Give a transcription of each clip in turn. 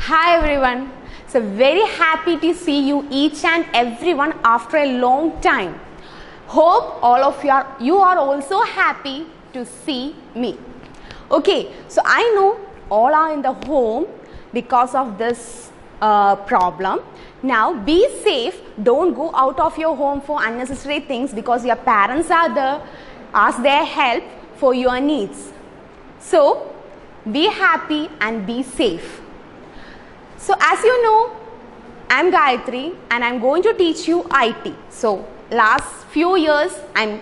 Hi everyone. So very happy to see you each and everyone after a long time. Hope all of you are also happy to see me. Okay, so I know all are in the home because of this problem. Now be safe. Don't go out of your home for unnecessary things because your parents are there. Ask their help for your needs. So be happy and be safe. So as you know, I am Gayatri and I am going to teach you IT. So last few years I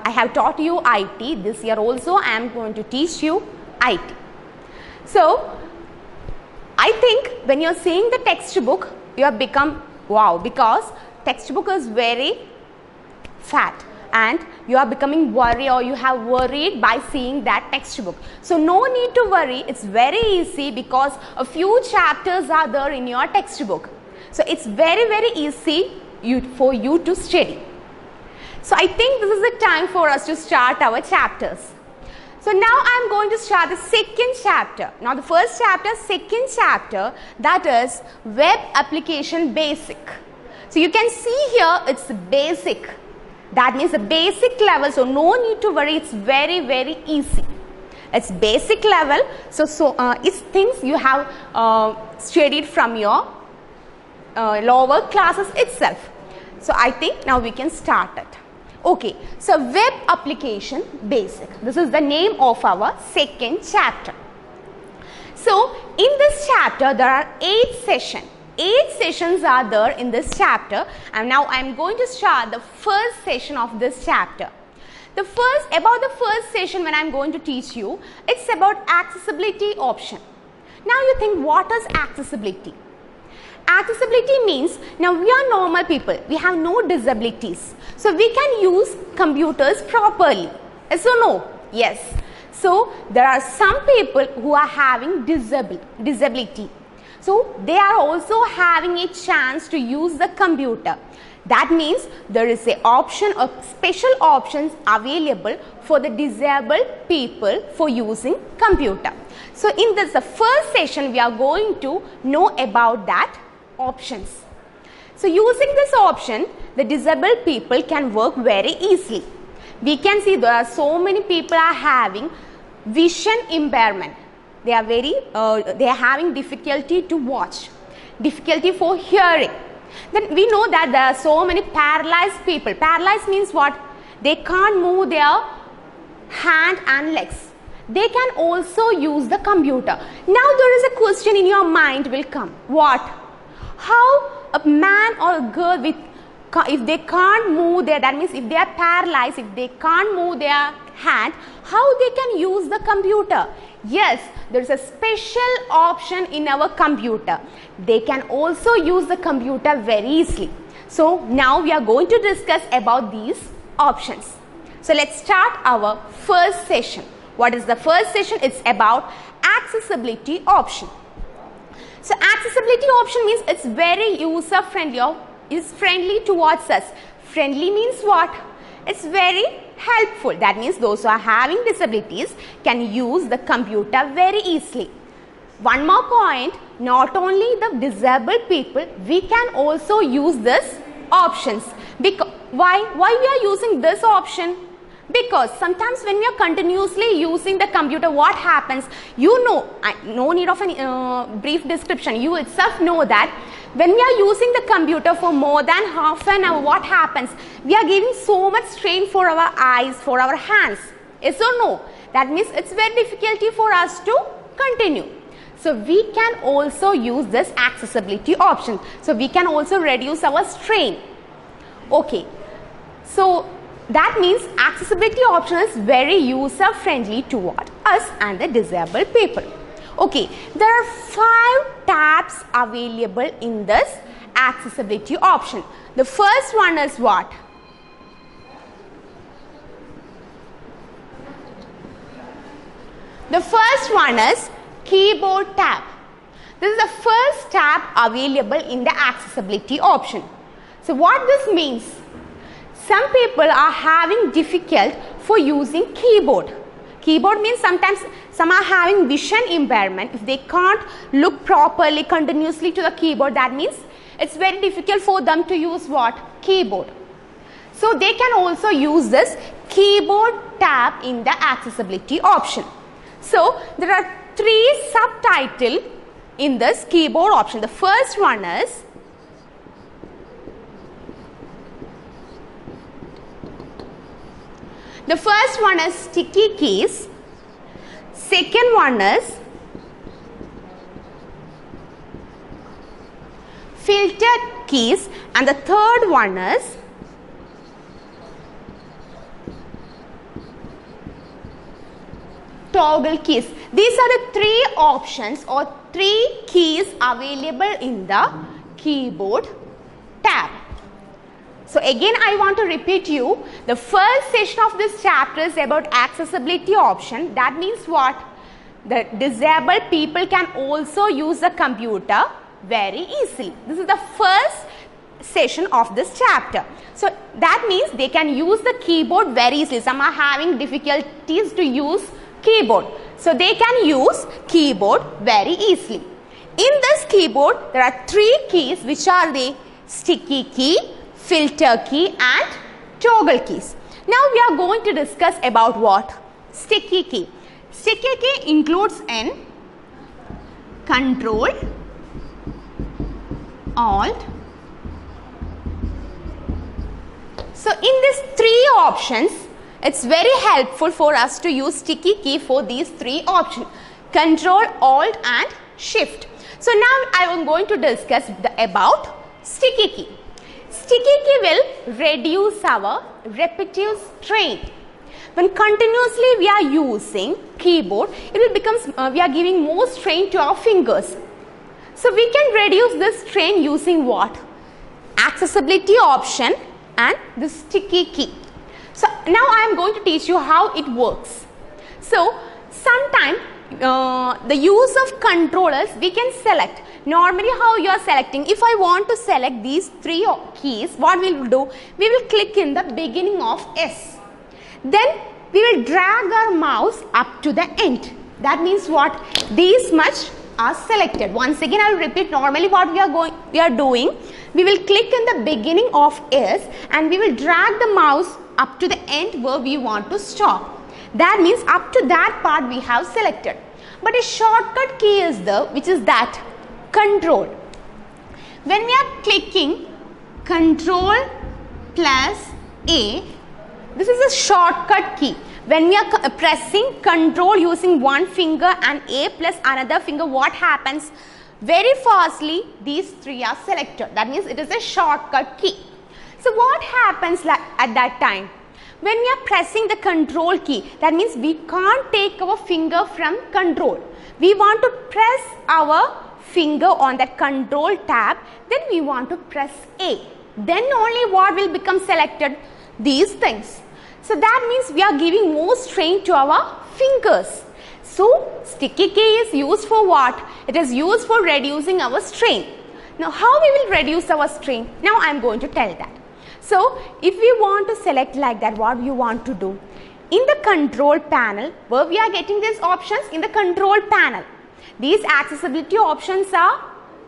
have taught you IT. This year also I am going to teach you IT. So I think when you are seeing the textbook, you have become wow, because textbook is very fat and you are becoming worried, or you have worried by seeing that textbook. So no need to worry, it's very easy because a few chapters are there in your textbook. So it's very easy for you to study. So I think this is the time for us to start our chapters. So now I am going to start the second chapter. Now the first chapter, second chapter, that is Web Application Basic. So you can see here it's basic. That means the basic level, so no need to worry, it's very easy. It's basic level, so it's things you have studied from your lower classes itself. So I think now we can start it. Okay, so Web Application Basic. This is the name of our second chapter. So in this chapter there are 8 sessions. 8 sessions are there in this chapter, and now I am going to start the first session of this chapter. About the first session when I am going to teach you, it's about accessibility option. Now you think, what is accessibility? Accessibility means, now we are normal people, we have no disabilities, so we can use computers properly. Yes or no? Yes. So there are some people who are having disability. So they are also having a chance to use the computer. That means there is a option of special options available for the disabled people for using computer. So in this the first session we are going to know about that options. So using this option, the disabled people can work very easily. We can see there are so many people are having vision impairment. They are having difficulty to watch, difficulty for hearing. Then we know that there are so many paralyzed people. Paralyzed means what? They can't move their hand and legs. They can also use the computer. Now there is a question in your mind will come. What? How a man or a girl with, if they can't move their, that means if they are paralyzed, if they can't move their hand, how they can use the computer? Yes, there is a special option in our computer. They can also use the computer very easily. So now we are going to discuss about these options. So let's start our first session. What is the first session? It's about accessibility option. So accessibility option means it's very user friendly, or is friendly towards us. Friendly means what? It's very helpful. That means those who are having disabilities can use the computer very easily. One more point, not only the disabled people, we can also use this options. Why we are using this option? Because sometimes when we are continuously using the computer, what happens? You know, no need of a brief description. You itself know that when we are using the computer for more than half an hour, what happens? We are giving so much strain for our eyes, for our hands. Yes or no? That means it's very difficult for us to continue. So we can also use this accessibility option. So we can also reduce our strain. Okay. So that means accessibility option is very user friendly toward us and the disabled people. Okay, there are 5 tabs available in this accessibility option. The first one is what? The first one is keyboard tab. This is the first tab available in the accessibility option. So what this means? Some people are having difficulty for using keyboard. Keyboard means sometimes some are having vision impairment. If they can't look properly continuously to the keyboard, that means it's very difficult for them to use what? Keyboard. So they can also use this keyboard tab in the accessibility option. So there are 3 subtitles in this keyboard option. The first one is sticky keys. Second one is filtered keys, and the third one is toggle keys. These are the 3 options or 3 keys available in the keyboard tab. So again I want to repeat you, the first session of this chapter is about accessibility option. That means what? The disabled people can also use the computer very easily. This is the first session of this chapter. So that means they can use the keyboard very easily. Some are having difficulties to use keyboard. So they can use keyboard very easily. In this keyboard there are 3 keys, which are the sticky key, filter key and toggle keys. Now we are going to discuss about what? Sticky key. Sticky key includes in Control, Alt. So in these 3 options, it's very helpful for us to use sticky key for these 3 options: Control, Alt and Shift. So now I am going to discuss about sticky key. Sticky key will reduce our repetitive strain. When continuously we are using keyboard, it will become we are giving more strain to our fingers. So we can reduce this strain using what? Accessibility option and the sticky key. So now I am going to teach you how it works. So sometimes the use of controllers we can select. Normally how you are selecting, if I want to select these 3 keys, what we will do? We will click in the beginning of S. Then we will drag our mouse up to the end. That means what? These much are selected. Once again I will repeat, normally what we are doing, we will click in the beginning of S and we will drag the mouse up to the end where we want to stop. That means up to that part we have selected. But a shortcut key is there, which is that Control. When we are clicking Control plus A, this is a shortcut key. When we are pressing Control using one finger and A plus another finger, what happens? Very fastly these 3 are selected. That means it is a shortcut key. So what happens at that time? When we are pressing the Control key, that means we can't take our finger from Control. We want to press our finger on that Control tab, then we want to press A. Then only what will become selected? These things. So that means we are giving more strain to our fingers. So sticky key is used for what? It is used for reducing our strain. Now how we will reduce our strain? Now I am going to tell that. So if we want to select like that, what you want to do? In the control panel, where we are getting these options? In the control panel. These accessibility options are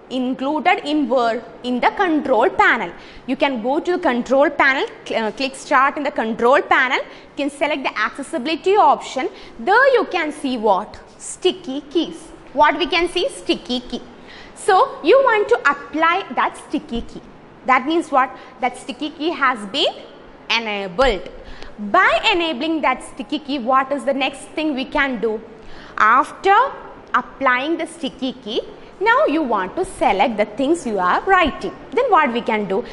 included in where? In the control panel. You can go to the control panel, click start in the control panel. You can select the accessibility option. There you can see what? Sticky keys. What we can see? Sticky key. So you want to apply that sticky key. That means what? That sticky key has been enabled. By enabling that sticky key, what is the next thing we can do? After applying the sticky key, now you want to select the things you are writing. Then what we can do?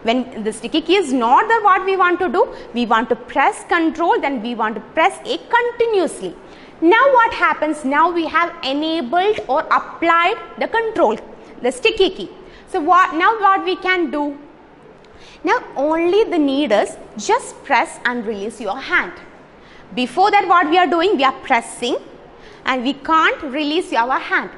When the sticky key is not there, what we want to do? We want to press control, then we want to press A continuously. Now what happens? Now we have enabled or applied the control, the sticky key. So now what we can do? Now only the need is just press and release your hand. Before that what we are doing? We are pressing and we can't release our hand,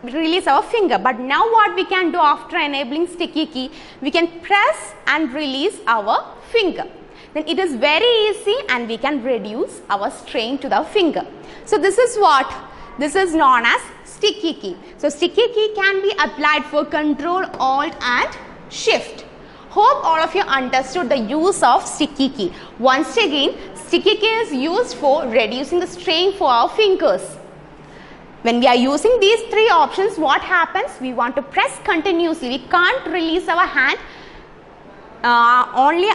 release our finger. But now what we can do after enabling sticky key? We can press and release our finger. then it is very easy and we can reduce our strain to the finger. So this is what? This is known as sticky key. So sticky key can be applied for Control, Alt and Shift. Hope all of you understood the use of sticky key. Once again, sticky key is used for reducing the strain for our fingers. When we are using these three options, what happens? We want to press continuously. We can't release our hand.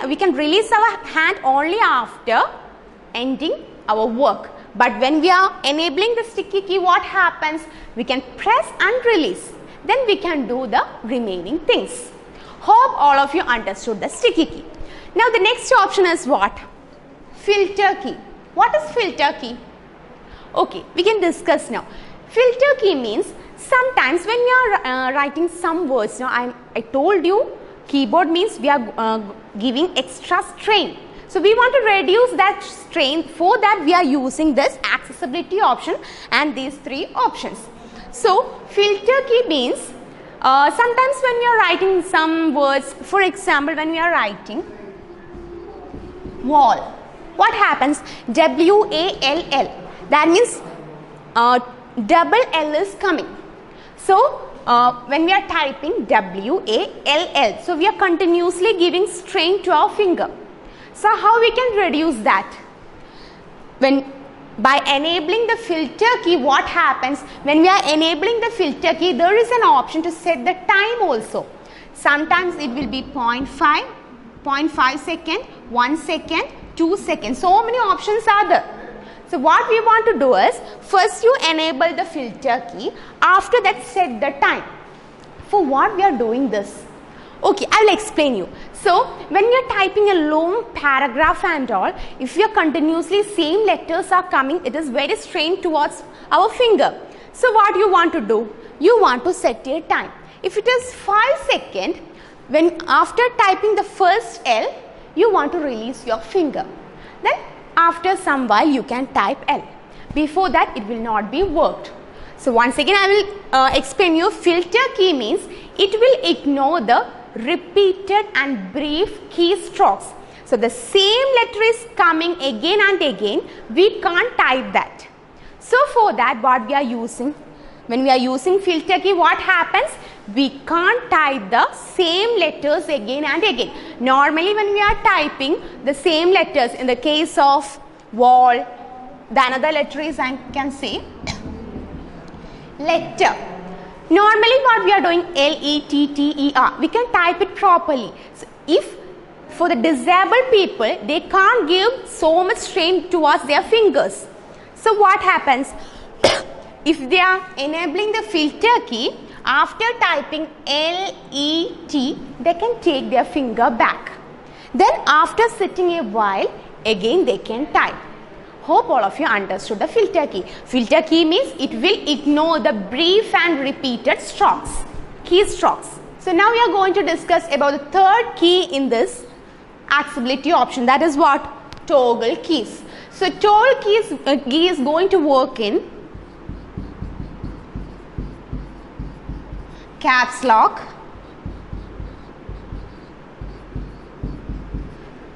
We can release our hand only after ending our work. But when we are enabling the sticky key, what happens? We can press and release. Then we can do the remaining things. Hope all of you understood the sticky key. Now the next option is what? Filter key. What is filter key? Okay, we can discuss now. Filter key means sometimes when we are writing some words, now I told you keyboard means we are giving extra strain. So we want to reduce that strain. For that we are using this accessibility option and these three options. So filter key means sometimes when we are writing some words, for example when we are writing wall, what happens? W-A-L-L, that means double L is coming. So when we are typing W-A-L-L, so we are continuously giving strain to our finger. So how we can reduce that? By enabling the filter key, what happens? When we are enabling the filter key, there is an option to set the time also. Sometimes it will be 0.5, 0.5 second, 1 second, 2 seconds. So many options are there. So what we want to do is, first you enable the filter key, after that set the time. For what we are doing this? Okay, I will explain you. So when we are typing a long paragraph and all, if you are continuously same letters are coming, it is very strained towards our finger. So what you want to do? You want to set a time. If it is 5 seconds, when after typing the first L, you want to release your finger. Then after some while you can type L. Before that it will not be worked. So once again I will explain you. Filter key means it will ignore the repeated and brief keystrokes. So the same letter is coming again and again, we can't type that. So for that what we are using? When we are using filter key, what happens? We can't type the same letters again and again. Normally when we are typing the same letters, in the case of wall, the another letter is, I can say, letter. Normally what we are doing, L-E-T-T-E-R, we can type it properly. So if for the disabled people, they can't give so much strain towards their fingers. So what happens? If they are enabling the filter key, after typing L-E-T, they can take their finger back. Then after sitting a while, again they can type. Hope all of you understood the filter key. Filter key means it will ignore the brief and repeated strokes, keystrokes. So now we are going to discuss about the third key in this accessibility option, that is what? Toggle keys. So toggle key is going to work in caps lock,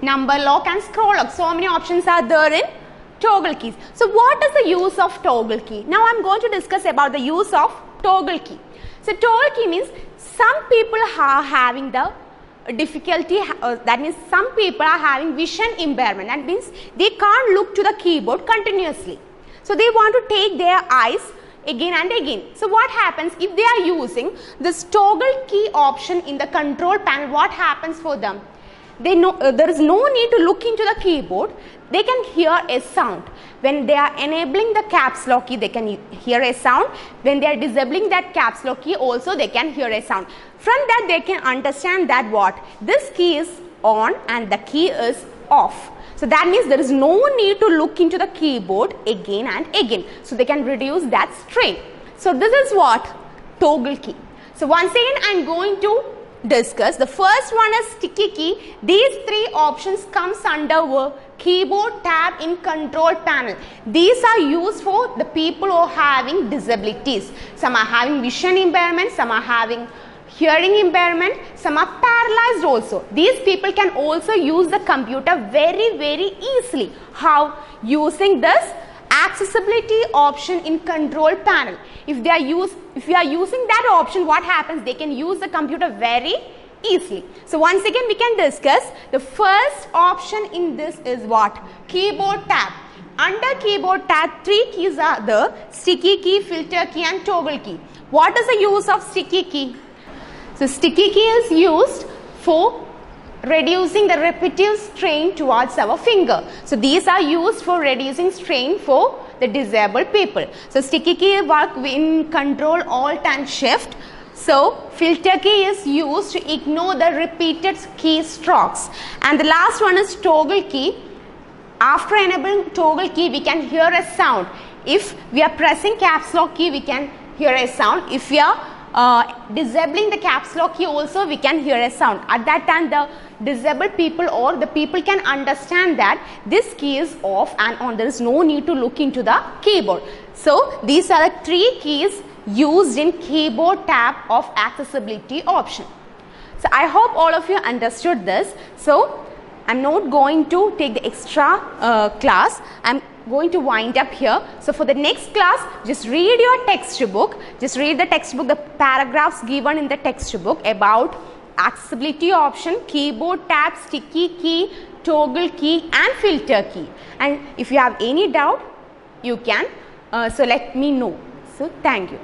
number lock and scroll lock. So many options are there in toggle keys. So what is the use of toggle key? Now I am going to discuss about the use of toggle key. So toggle key means some people are having the difficulty, that means some people are having vision impairment. That means they can't look to the keyboard continuously. So they want to take their eyes again and again. So what happens if they are using this toggle key option in the control panel? What happens for them? They know there is no need to look into the keyboard. They can hear a sound. When they are enabling the caps lock key, they can hear a sound. When they are disabling that caps lock key, also they can hear a sound. From that they can understand that what? This key is on and the key is off. So that means there is no need to look into the keyboard again and again. So they can reduce that strain. So this is what? Toggle key. So once again I am going to discuss. The first one is sticky key. These three options comes under keyboard tab in control panel. These are used for the people who are having disabilities. Some are having vision impairment, some are having hearing impairment, some are paralyzed also. These people can also use the computer very easily. How? Using this accessibility option in control panel. If you are using that option, what happens? They can use the computer very easily. So once again we can discuss. The first option in this is what? Keyboard tab. Under keyboard tab, 3 keys are the sticky key, filter key and toggle key. What is the use of sticky key? So sticky key is used for reducing the repetitive strain towards our finger. So these are used for reducing strain for the disabled people. So sticky key work in control alt and shift. So filter key is used to ignore the repeated key strokes. And the last one is toggle key. After enabling toggle key, we can hear a sound. If we are pressing caps lock key, we can hear a sound. If we are disabling the caps lock key also, we can hear a sound. At that time, the disabled people or the people can understand that this key is off and on. There is no need to look into the keyboard. So these are the 3 keys used in keyboard tab of accessibility option. So I hope all of you understood this. So I'm not going to take the extra class. I'm going to wind up here. So for the next class, just read your textbook. Just read the textbook, the paragraphs given in the textbook about accessibility option, keyboard tab, sticky key, toggle key and filter key. And if you have any doubt, you can so let me know. So thank you.